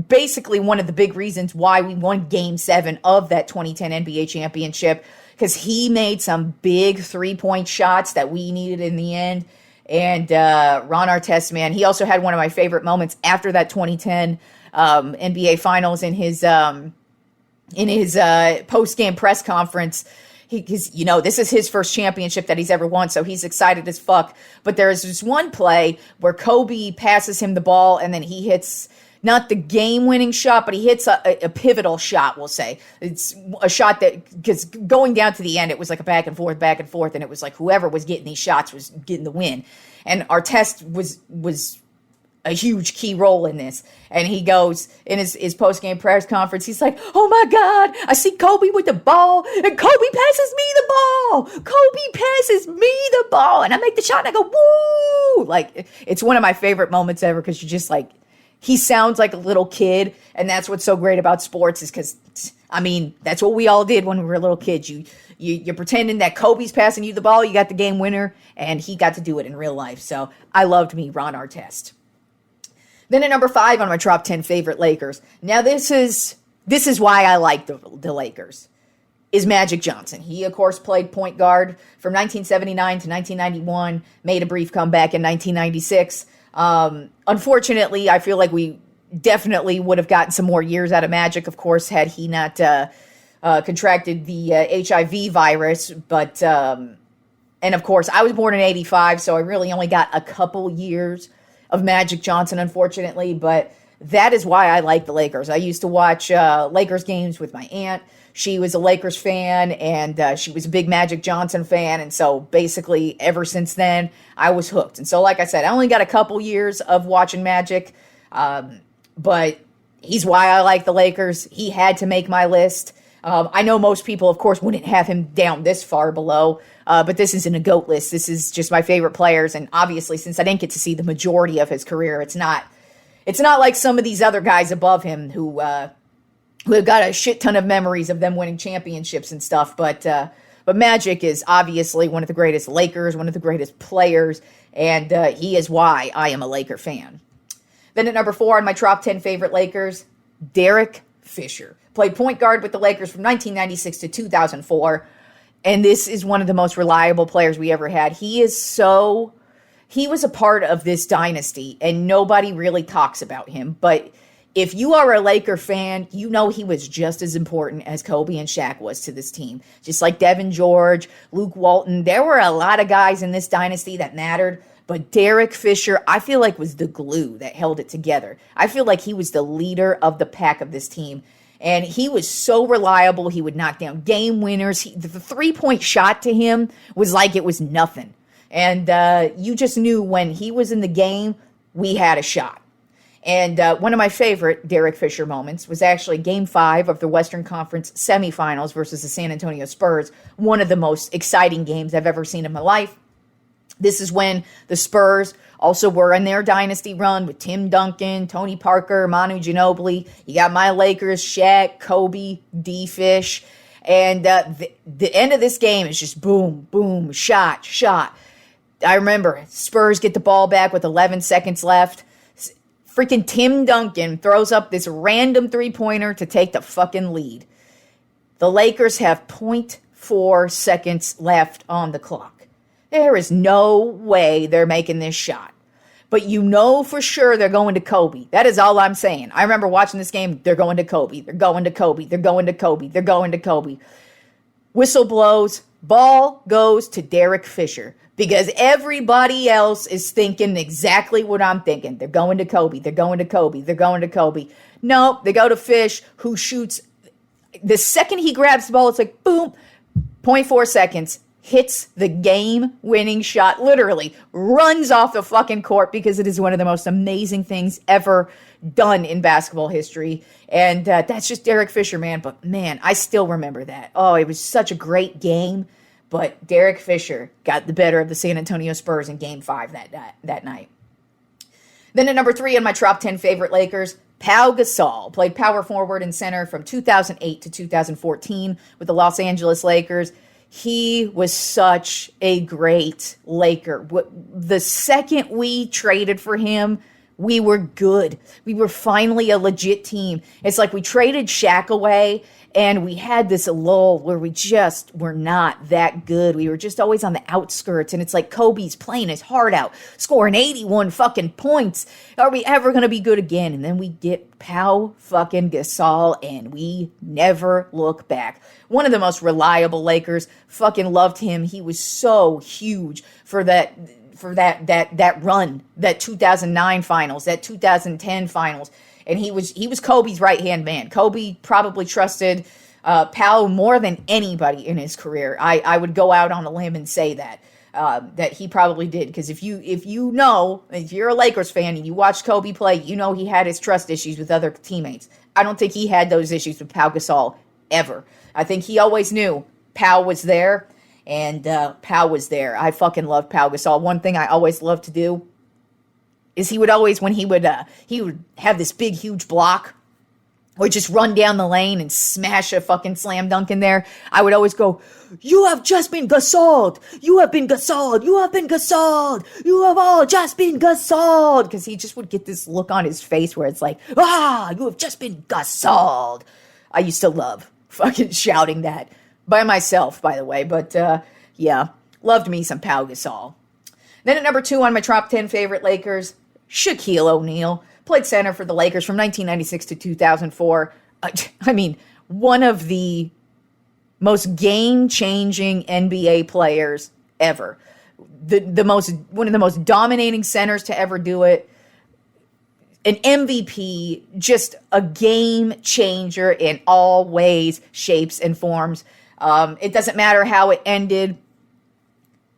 basically one of the big reasons why we won Game 7 of that 2010 NBA championship, because he made some big three-point shots that we needed in the end. And Ron Artest, man, he also had one of my favorite moments after that 2010 NBA Finals in his post-game press conference. This is his first championship that he's ever won, so he's excited as fuck. But there is this one play where Kobe passes him the ball, and then he hits not the game-winning shot, but he hits a pivotal shot, we'll say. It's a shot that, because going down to the end, it was like a back and forth, and it was like whoever was getting these shots was getting the win. And Artest was a huge key role in this. And he goes in his post-game press conference, he's like, oh my God, I see Kobe with the ball, and Kobe passes me the ball. Kobe passes me the ball. And I make the shot, and I go, woo! Like, it's one of my favorite moments ever, because you're just like, he sounds like a little kid, and that's what's so great about sports is because, I mean, that's what we all did when we were little kids. You're pretending that Kobe's passing you the ball, you got the game winner, and he got to do it in real life. So I loved me Ron Artest. Then at number 5 on my top 10 favorite Lakers. Now this is why I like the Lakers, is Magic Johnson. He, of course, played point guard from 1979 to 1991, made a brief comeback in 1996. Unfortunately, I feel like we definitely would have gotten some more years out of Magic, of course, had he not contracted the HIV virus. But, and of course, I was born in 85, so I really only got a couple years of Magic Johnson, unfortunately, but that is why I like the Lakers. I used to watch Lakers games with my aunt. She was a Lakers fan, and she was a big Magic Johnson fan, and so basically ever since then, I was hooked. And so, like I said, I only got a couple years of watching Magic, but he's why I like the Lakers. He had to make my list. I know most people, of course, wouldn't have him down this far below, but this isn't a GOAT list. This is just my favorite players, and obviously, since I didn't get to see the majority of his career, it's not like some of these other guys above him who have got a shit ton of memories of them winning championships and stuff. But Magic is obviously one of the greatest Lakers, one of the greatest players, and he is why I am a Laker fan. Then at number 4 on my top 10 favorite Lakers, Derek Fisher. Played point guard with the Lakers from 1996 to 2004. And this is one of the most reliable players we ever had. He was a part of this dynasty, and nobody really talks about him. But if you are a Laker fan, you know he was just as important as Kobe and Shaq was to this team. Just like Devin George, Luke Walton. There were a lot of guys in this dynasty that mattered. But Derek Fisher, I feel like, was the glue that held it together. I feel like he was the leader of the pack of this team. And he was so reliable. He would knock down game winners. The three-point shot to him was like it was nothing. And you just knew when he was in the game, we had a shot. And one of my favorite Derek Fisher moments was actually Game 5 of the Western Conference semifinals versus the San Antonio Spurs. One of the most exciting games I've ever seen in my life. This is when the Spurs also were in their dynasty run with Tim Duncan, Tony Parker, Manu Ginobili. You got my Lakers, Shaq, Kobe, D-Fish. And the end of this game is just boom, boom, shot. I remember Spurs get the ball back with 11 seconds left. Freaking Tim Duncan throws up this random three-pointer to take the fucking lead. The Lakers have 0.4 seconds left on the clock. There is no way they're making this shot. But you know for sure they're going to Kobe. That is all I'm saying. I remember watching this game. They're going to Kobe. They're going to Kobe. They're going to Kobe. They're going to Kobe. Whistle blows. Ball goes to Derek Fisher. Because everybody else is thinking exactly what I'm thinking. They're going to Kobe. They're going to Kobe. They're going to Kobe. No, they go to Fish, who shoots. The second he grabs the ball, it's like, boom, 0.4 seconds. Hits the game-winning shot, literally runs off the fucking court because it is one of the most amazing things ever done in basketball history. And that's just Derek Fisher, man. But, man, I still remember that. Oh, it was such a great game. But Derek Fisher got the better of the San Antonio Spurs in Game 5 that night. Then at number 3 on my top 10 favorite Lakers, Pau Gasol. Played power forward and center from 2008 to 2014 with the Los Angeles Lakers. He was such a great Laker. The second we traded for him, we were good. We were finally a legit team. It's like we traded Shaq away, and we had this lull where we just were not that good. We were just always on the outskirts, and it's like Kobe's playing his heart out, scoring 81 fucking points. Are we ever going to be good again? And then we get Pau fucking Gasol, and we never look back. One of the most reliable Lakers. Fucking loved him. He was so huge for that run, that 2009 finals, that 2010 finals. And he was Kobe's right-hand man. Kobe probably trusted Pau more than anybody in his career. I would go out on a limb and say that. That he probably did, because if you're a Lakers fan and you watched Kobe play, you know he had his trust issues with other teammates. I don't think he had those issues with Pau Gasol ever. I think he always knew Pau was there, and Pau was there. I fucking love Pau Gasol. One thing I always loved to do is he would always, when he would have this big, huge block, or just run down the lane and smash a fucking slam dunk in there, I would always go, "You have just been Gasol'd. You have been Gasol'd. You have been Gasol'd. You have all just been Gasol'd." Because he just would get this look on his face where it's like, "You have just been Gasol'd." I used to love fucking shouting that by myself, by the way. But, yeah, loved me some Pau Gasol. Then at number 2 on my top 10 favorite Lakers, Shaquille O'Neal. Played center for the Lakers from 1996 to 2004. I mean, one of the most game-changing NBA players ever. One of the most dominating centers to ever do it. An MVP, just a game changer in all ways, shapes, and forms. It doesn't matter how it ended.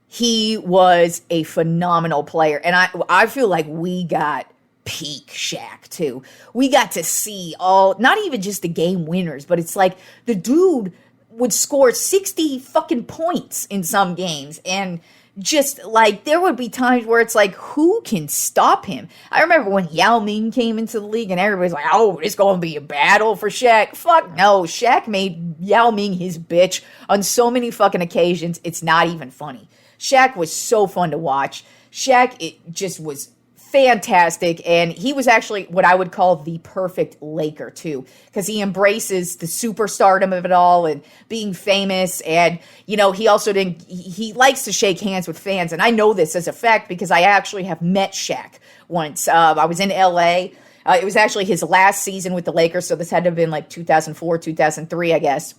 He was a phenomenal player. And I feel like we got peak Shaq too. We got to see not even just the game winners, but it's like the dude would score 60 fucking points in some games, and just like there would be times where it's like, who can stop him? I remember when Yao Ming came into the league and everybody's like, "Oh, it's going to be a battle for Shaq." Fuck no. Shaq made Yao Ming his bitch on so many fucking occasions. It's not even funny. Shaq was so fun to watch. Shaq, it just was fantastic, and he was actually what I would call the perfect Laker too, because he embraces the superstardom of it all and being famous, and he also he likes to shake hands with fans, and I know this as a fact because I actually have met Shaq once. I was in LA. It was actually his last season with the Lakers, so this had to have been like 2004, 2003, I guess.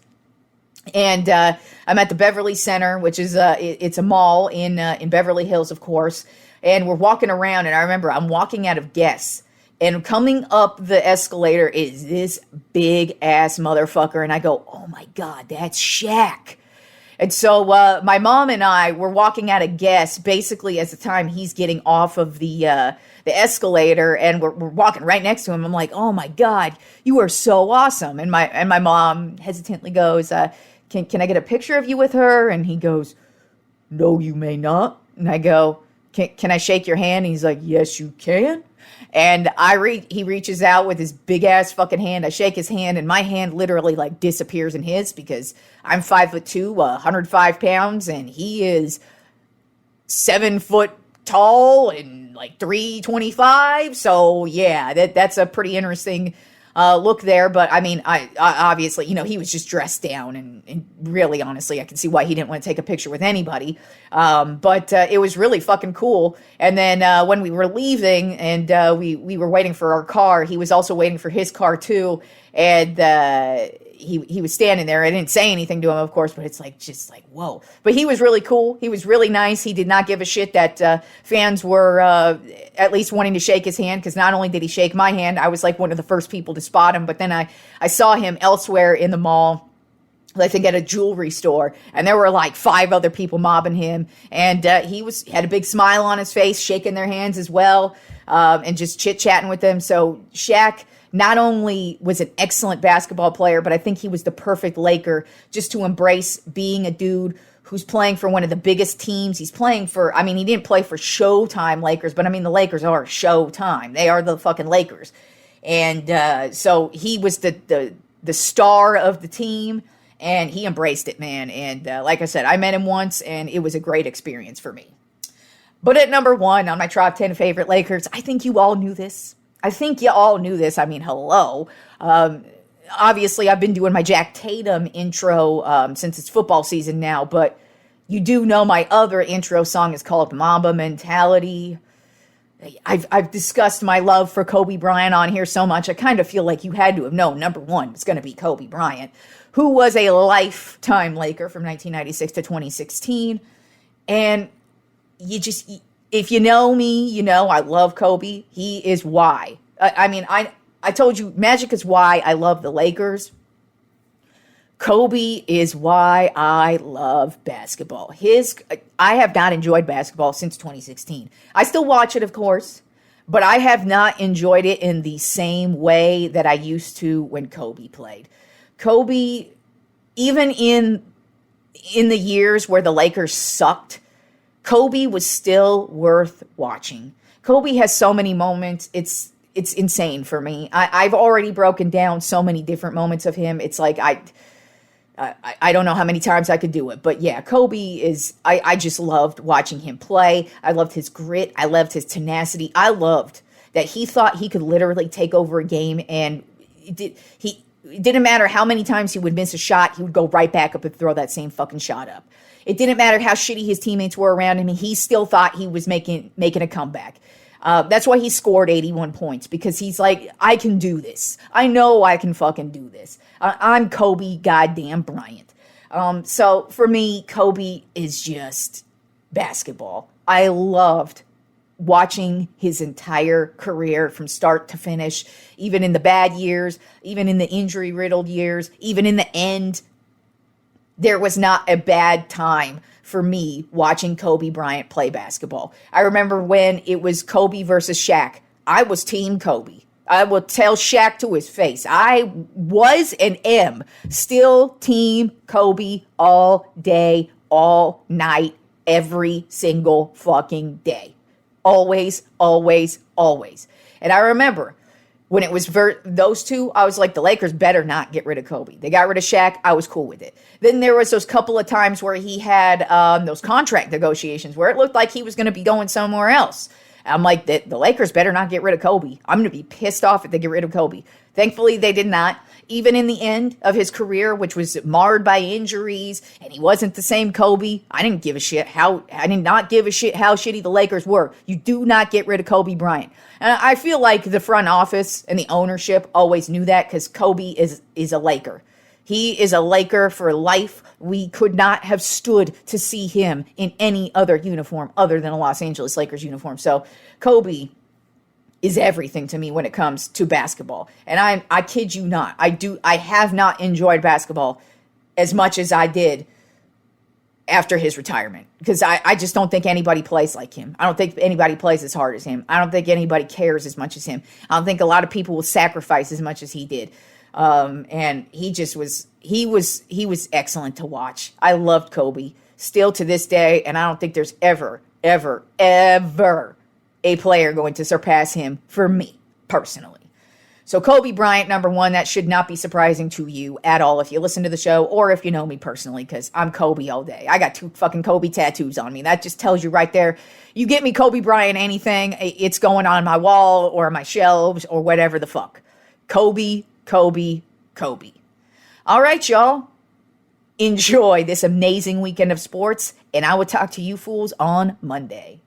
And I'm at the Beverly Center, which is it's a mall in Beverly Hills, of course. And we're walking around, and I remember I'm walking out of Guess, and coming up the escalator is this big-ass motherfucker, and I go, "Oh, my God, that's Shaq." And so my mom and I were walking out of Guess, basically as the time he's getting off of the escalator, and we're walking right next to him. I'm like, "Oh, my God, you are so awesome." And my mom hesitantly goes, Can I get a picture of you with her?" And he goes, "No, you may not." And I go, Can I shake your hand? And he's like, "Yes, you can." And he reaches out with his big ass fucking hand. I shake his hand, and my hand literally like disappears in his, because I'm 5'2", 105 pounds, and he is 7 foot tall and like 325. So yeah, that's a pretty interesting look there. But I mean, I obviously, he was just dressed down, and really, honestly, I can see why he didn't want to take a picture with anybody. But it was really fucking cool. And then when we were leaving, and we were waiting for our car, he was also waiting for his car too. And he was standing there. I didn't say anything to him, of course, but it's like, just like, whoa. But he was really cool. He was really nice. He did not give a shit that fans were at least wanting to shake his hand, because not only did he shake my hand, I was like one of the first people to spot him, but then I saw him elsewhere in the mall, I think at a jewelry store, and there were like 5 other people mobbing him, and he had a big smile on his face, shaking their hands as well, and just chit-chatting with them. So Shaq not only was an excellent basketball player, but I think he was the perfect Laker, just to embrace being a dude who's playing for one of the biggest teams. He's playing for, he didn't play for Showtime Lakers, but the Lakers are Showtime. They are the fucking Lakers. And so he was the star of the team, and he embraced it, man. And like I said, I met him once, and it was a great experience for me. But at number 1 on my top 10 favorite Lakers, I think you all knew this. Hello. Obviously, I've been doing my Jack Tatum intro since it's football season now, but you do know my other intro song is called Mamba Mentality. I've discussed my love for Kobe Bryant on here so much, I kind of feel like you had to have known number 1 was going to be Kobe Bryant, who was a lifetime Laker from 1996 to 2016. And if you know me, I love Kobe. He is why. I told you, Magic is why I love the Lakers. Kobe is why I love basketball. I have not enjoyed basketball since 2016. I still watch it, of course, but I have not enjoyed it in the same way that I used to when Kobe played. Kobe, even in the years where the Lakers sucked, Kobe was still worth watching. Kobe has so many moments. It's insane for me. I've already broken down so many different moments of him. It's like I don't know how many times I could do it. But yeah, Kobe is, I just loved watching him play. I loved his grit. I loved his tenacity. I loved that he thought he could literally take over a game, and it didn't matter how many times he would miss a shot, he would go right back up and throw that same fucking shot up. It didn't matter how shitty his teammates were around him, and he still thought he was making a comeback. That's why he scored 81 points, because he's like, I can do this. I know I can fucking do this. I'm Kobe goddamn Bryant. So for me, Kobe is just basketball. I loved watching his entire career from start to finish, even in the bad years, even in the injury-riddled years, even in the end. There was not a bad time for me watching Kobe Bryant play basketball. I remember when it was Kobe versus Shaq. I was team Kobe. I will tell Shaq to his face. I was and am still team Kobe all day, all night, every single fucking day. Always, always, always. And I remember when it was those two, I was like, the Lakers better not get rid of Kobe. They got rid of Shaq. I was cool with it. Then there was those couple of times where he had those contract negotiations where it looked like he was going to be going somewhere else. I'm like, the Lakers better not get rid of Kobe. I'm going to be pissed off if they get rid of Kobe. Thankfully, they did not. Even in the end of his career, which was marred by injuries, and he wasn't the same Kobe, I did not give a shit how shitty the Lakers were. You do not get rid of Kobe Bryant. And I feel like the front office and the ownership always knew that, because Kobe is a Laker. He is a Laker for life. We could not have stood to see him in any other uniform other than a Los Angeles Lakers uniform. So Kobe is everything to me when it comes to basketball. And I kid you not, I have not enjoyed basketball as much as I did after his retirement, because I just don't think anybody plays like him. I don't think anybody plays as hard as him. I don't think anybody cares as much as him. I don't think a lot of people will sacrifice as much as he did. And he was excellent to watch. I loved Kobe still to this day. And I don't think there's ever a player going to surpass him for me personally. So Kobe Bryant, number one, that should not be surprising to you at all if you listen to the show or if you know me personally, because I'm Kobe all day. I got 2 fucking Kobe tattoos on me. That just tells you right there. You get me Kobe Bryant anything, it's going on my wall or my shelves or whatever the fuck. Kobe, Kobe, Kobe. All right, y'all. Enjoy this amazing weekend of sports, and I will talk to you fools on Monday.